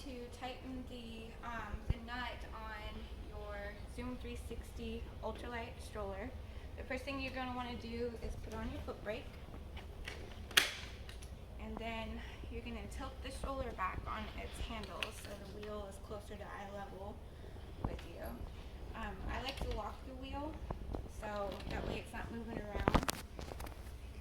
to tighten the nut on your Zoom360 ultralight stroller, the first thing you're going to want to do is put on your foot brake, and then you're going to tilt the stroller back on its handles so the wheel is closer to eye level with you. I like to lock the wheel so that way it's not moving around.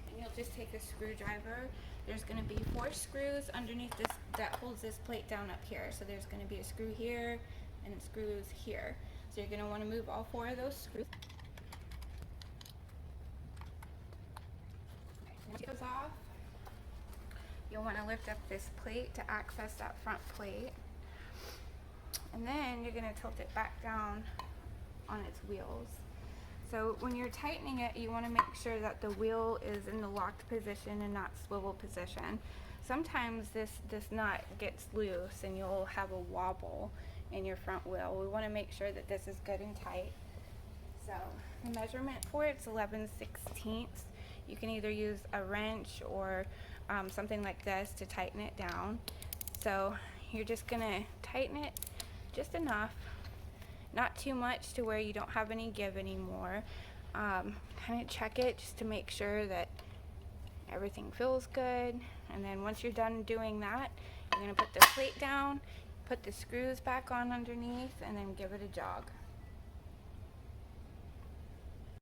And you'll just take a screwdriver. There's going to be 4 screws underneath this that holds this plate down up here. So there's going to be a screw here and screws here. So you're going to want to move all 4 of those screws. Once it goes off, you'll want to lift up this plate to access that front plate. And then you're going to tilt it back down on its wheels. So when you're tightening it, you want to make sure that the wheel is in the locked position and not swivel position. Sometimes this nut gets loose and you'll have a wobble in your front wheel. We want to make sure that this is good and tight. So the measurement for it's 11/16. You can either use a wrench or something like this to tighten it down. So you're just going to tighten it just enough, not too much to where you don't have any give anymore. Kind of check it just to make sure that everything feels good. And then once you're done doing that, you're going to put the plate down, put the screws back on underneath, and then give it a jog.